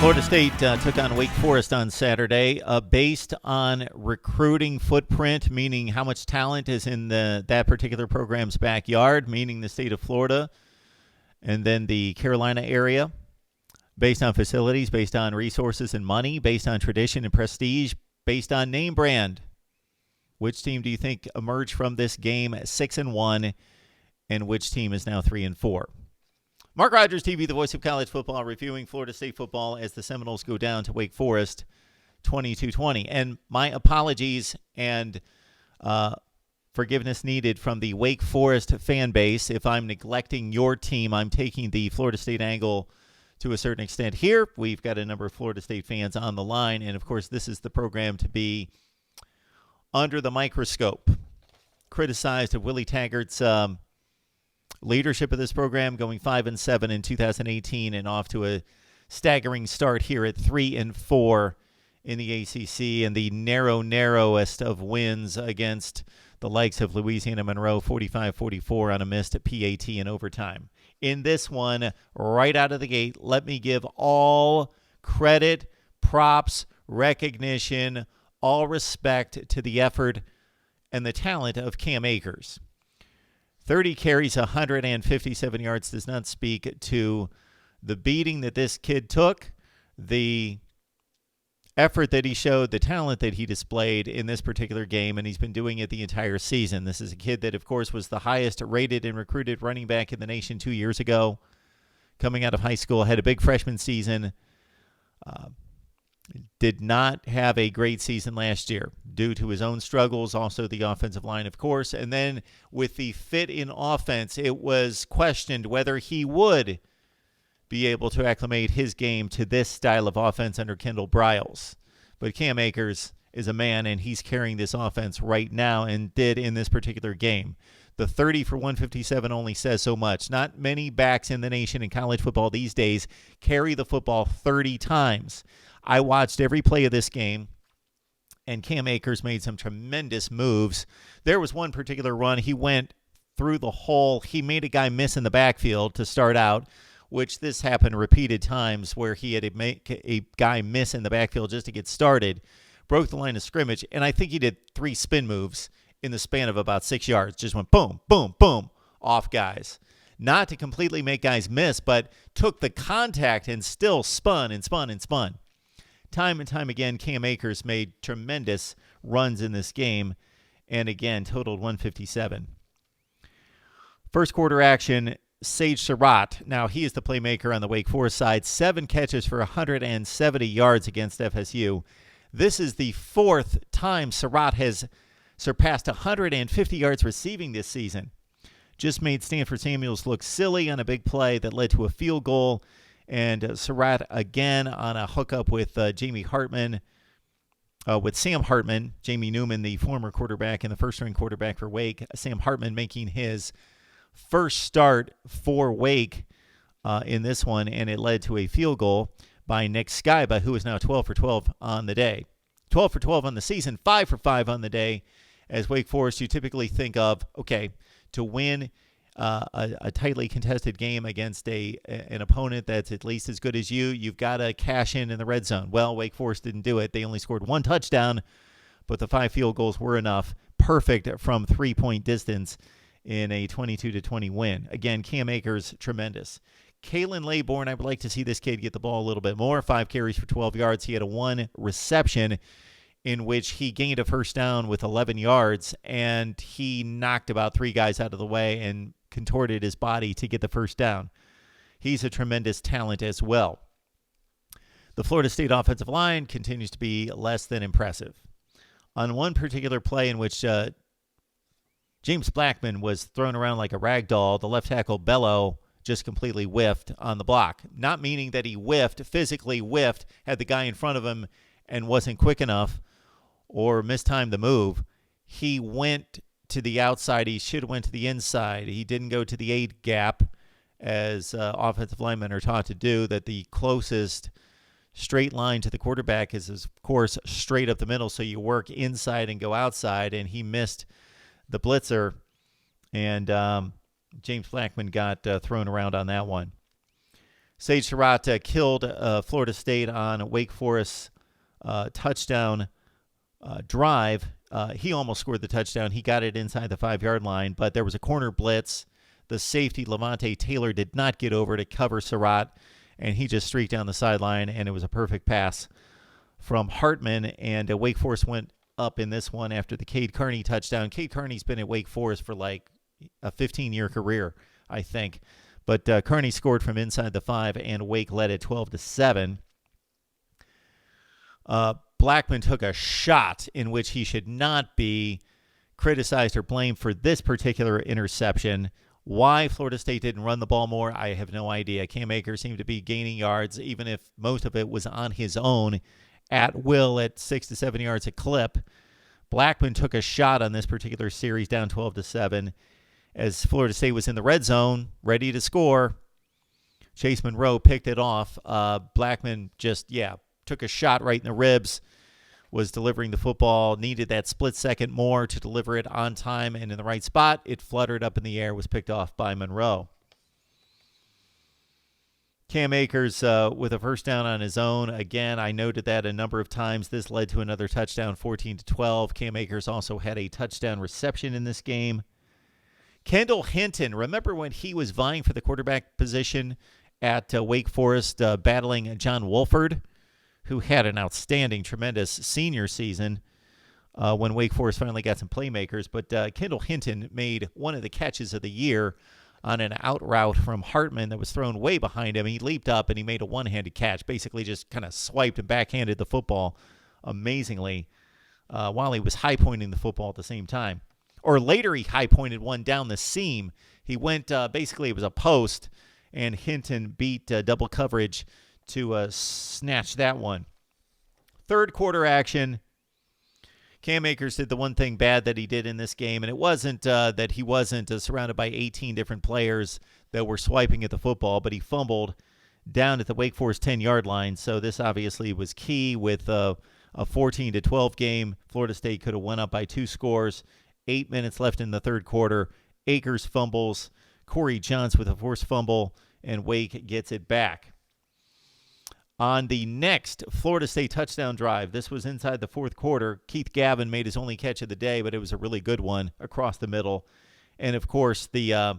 Florida State took on Wake Forest on Saturday based on recruiting footprint, meaning how much talent is in that particular program's backyard, meaning the state of Florida, and then the Carolina area, based on facilities, based on resources and money, based on tradition and prestige, based on name brand. Which team do you think emerged from this game 6-1, and which team is now 3-4? MarkRogersTV, the voice of college football, reviewing Florida State football as the Seminoles go down to Wake Forest 22-20. And my apologies and forgiveness needed from the Wake Forest fan base. If I'm neglecting your team, I'm taking the Florida State angle to a certain extent here. We've got a number of Florida State fans on the line, and of course this is the program to be under the microscope. Criticized of Willie Taggart's leadership of this program, going 5-7 in 2018 and off to a staggering start here at 3-4 in the ACC, and the narrowest of wins against the likes of Louisiana Monroe, 45-44 on a missed PAT in overtime. In this one, right out of the gate, let me give all credit, props, recognition, all respect to the effort and the talent of Cam Akers. 30 carries, 157 yards does not speak to the beating that this kid took, the effort that he showed, the talent that he displayed in this particular game, and he's been doing it the entire season. This is a kid that, of course, was the highest rated and recruited running back in the nation 2 years ago. Coming out of high school, had a big freshman season. Did not have a great season last year due to his own struggles, also the offensive line, of course. And then with the fit in offense, it was questioned whether he would be able to acclimate his game to this style of offense under Kendall Briles. But Cam Akers is a man, and he's carrying this offense right now and did in this particular game. The 30 for 157 only says so much. Not many backs in the nation in college football these days carry the football 30 times. I watched every play of this game, and Cam Akers made some tremendous moves. There was one particular run. He went through the hole. He made a guy miss in the backfield to start out, which this happened repeated times where he had to make a guy miss in the backfield just to get started, broke the line of scrimmage, and I think he did 3 spin moves in the span of about 6 yards. Just went boom, boom, boom, off guys. Not to completely make guys miss, but took the contact and still spun and spun and spun. Time and time again, Cam Akers made tremendous runs in this game, and again, totaled 157. First quarter action, Sage Surratt. Now, he is the playmaker on the Wake Forest side. 7 catches for 170 yards against FSU. This is the 4th time Surratt has surpassed 150 yards receiving this season. Just made Stanford Samuels look silly on a big play that led to a field goal. And Surratt again on a hookup with Jamie Hartman, with Sam Hartman, Jamie Newman, the former quarterback and the first-string quarterback for Wake. Sam Hartman making his first start for Wake in this one, and it led to a field goal by Nick Skyba, who is now 12 for 12 on the day. 12 for 12 on the season, 5 for 5 on the day. As Wake Forest, you typically think of, okay, to win a tightly contested game against an opponent that's at least as good as you've got to cash in the red zone. Well, Wake Forest didn't do it. They only scored 1 touchdown, but the 5 field goals were enough. Perfect from 3-point distance in a 22-20 win. Again, Cam Akers, tremendous. Kalen Laybourne, I would like to see this kid get the ball a little bit more. 5 carries for 12 yards. He had a 1 reception in which he gained a first down with 11 yards, and he knocked about 3 guys out of the way and contorted his body to get the first down. He's a tremendous talent as well. The Florida State offensive line continues to be less than impressive. On one particular play in which James Blackman was thrown around like a rag doll, the left tackle Bello just completely whiffed on the block. Not meaning that he whiffed, physically whiffed, had the guy in front of him and wasn't quick enough or mistimed the move. He went to the outside. He should have went to the inside. He didn't go to the 8 gap, as offensive linemen are taught to do, that the closest straight line to the quarterback is, of course, straight up the middle, so you work inside and go outside, and he missed the blitzer, and James Blackman got thrown around on that one. Sage Surratt killed Florida State on a Wake Forest touchdown drive. He almost scored the touchdown. He got it inside the 5-yard line, but there was a corner blitz. The safety, Levante Taylor, did not get over to cover Surratt, and he just streaked down the sideline, and it was a perfect pass from Hartman, and Wake Forest went up in this one after the Cade Carney touchdown. Cade Carney's been at Wake Forest for like a 15-year career, I think. But Carney scored from inside the 5, and Wake led it 12-7. Blackman took a shot in which he should not be criticized or blamed for this particular interception. Why Florida State didn't run the ball more, I have no idea. Cam Akers seemed to be gaining yards, even if most of it was on his own, at will at 6 to 7 yards a clip. Blackman took a shot on this particular series down 12-7 as Florida State was in the red zone, ready to score. Chase Monroe picked it off. Blackman just, took a shot right in the ribs, was delivering the football, needed that split second more to deliver it on time and in the right spot. It fluttered up in the air, was picked off by Monroe. Cam Akers with a first down on his own. Again, I noted that a number of times. This led to another touchdown, 14-12. Cam Akers also had a touchdown reception in this game. Kendall Hinton, remember when he was vying for the quarterback position at Wake Forest, battling John Wolford, who had an outstanding, tremendous senior season when Wake Forest finally got some playmakers. But Kendall Hinton made one of the catches of the year on an out route from Hartman that was thrown way behind him. He leaped up and he made a one-handed catch, basically just kind of swiped and backhanded the football amazingly while he was high-pointing the football at the same time. Or later he high-pointed one down the seam. He went, basically it was a post, and Hinton beat double coverage to snatch that one. Third quarter action. Cam Akers did the one thing bad that he did in this game, and it wasn't that he wasn't surrounded by 18 different players that were swiping at the football, but he fumbled down at the Wake Forest 10-yard line, so this obviously was key with a 14-12 game. Florida State could have went up by 2 scores. 8 minutes left in the third quarter. Akers fumbles. Corey Johns with a forced fumble, and Wake gets it back. On the next Florida State touchdown drive, this was inside the fourth quarter. Keith Gavin made his only catch of the day, but it was a really good one across the middle. And, of course, the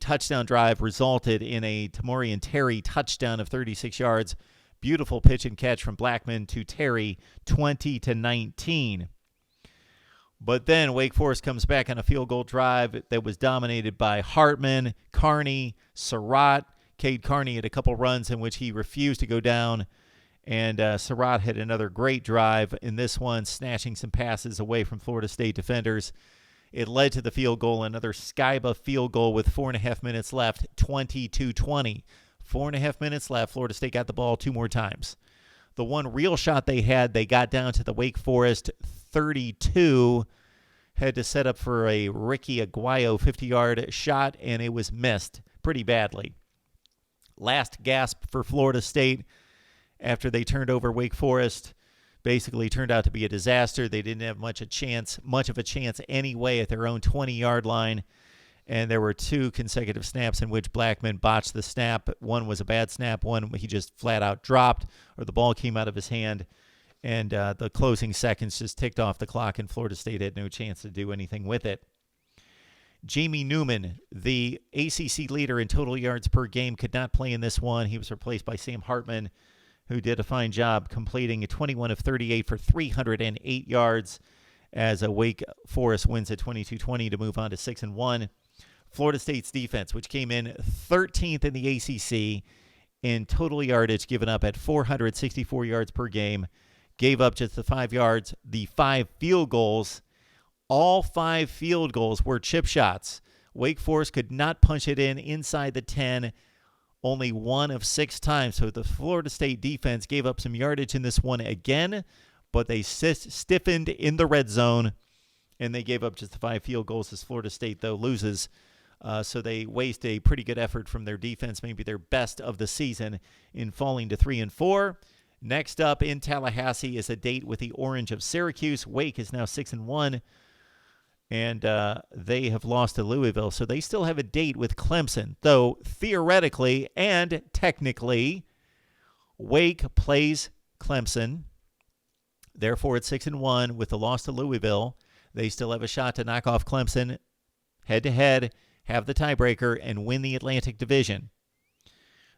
touchdown drive resulted in a Tamorian Terry touchdown of 36 yards. Beautiful pitch and catch from Blackman to Terry, 20-19. But then Wake Forest comes back on a field goal drive that was dominated by Hartman, Carney, Surratt. Cade Carney had a couple runs in which he refused to go down, and Surratt had another great drive in this one, snatching some passes away from Florida State defenders. It led to the field goal, another Skyba field goal with 4.5 minutes left, 20-20. 4.5 minutes left. Florida State got the ball 2 more times. The one real shot they had, they got down to the Wake Forest 32, had to set up for a Ricky Aguayo 50-yard shot, and it was missed pretty badly. Last gasp for Florida State after they turned over Wake Forest. Basically turned out to be a disaster. They didn't have much of a chance anyway at their own 20-yard line. And there were 2 consecutive snaps in which Blackman botched the snap. One was a bad snap. One he just flat out dropped, or the ball came out of his hand. And the closing seconds just ticked off the clock, and Florida State had no chance to do anything with it. Jamie Newman, the ACC leader in total yards per game, could not play in this one. He was replaced by Sam Hartman, who did a fine job completing a 21 of 38 for 308 yards as a Wake Forest wins at 22-20 to move on to 6-1. Florida State's defense, which came in 13th in the ACC in total yardage given up at 464 yards per game, gave up just the 5 yards. The 5 field goals, all 5 field goals were chip shots. Wake Forest could not punch it in inside the 10 only 1 of 6 times. So the Florida State defense gave up some yardage in this one again, but they stiffened in the red zone, and they gave up just the 5 field goals as Florida State, though, loses. So they waste a pretty good effort from their defense, maybe their best of the season, in falling to 3-4. Next up in Tallahassee is a date with the Orange of Syracuse. Wake is now 6-1. And they have lost to Louisville, so they still have a date with Clemson. Though theoretically and technically, Wake plays Clemson. Therefore, it's 6-1 with the loss to Louisville. They still have a shot to knock off Clemson head-to-head, have the tiebreaker, and win the Atlantic Division.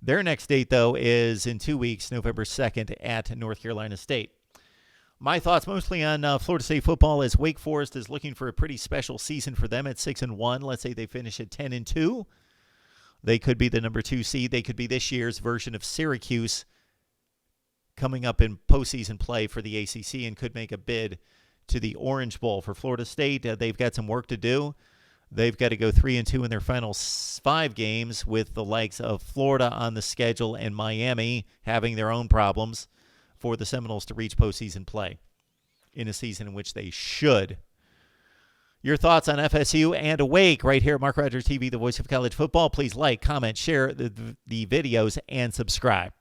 Their next date, though, is in 2 weeks, November 2nd at North Carolina State. My thoughts mostly on Florida State football is Wake Forest is looking for a pretty special season for them at 6-1. Let's say they finish at 10-2. They could be the number 2 seed. They could be this year's version of Syracuse coming up in postseason play for the ACC and could make a bid to the Orange Bowl. For Florida State, they've got some work to do. They've got to go 3-2 in their final 5 games with the likes of Florida on the schedule and Miami having their own problems for the Seminoles to reach postseason play in a season in which they should. Your thoughts on FSU and Wake right here at Mark Rogers TV, the voice of college football. Please like, comment, share the videos, and subscribe.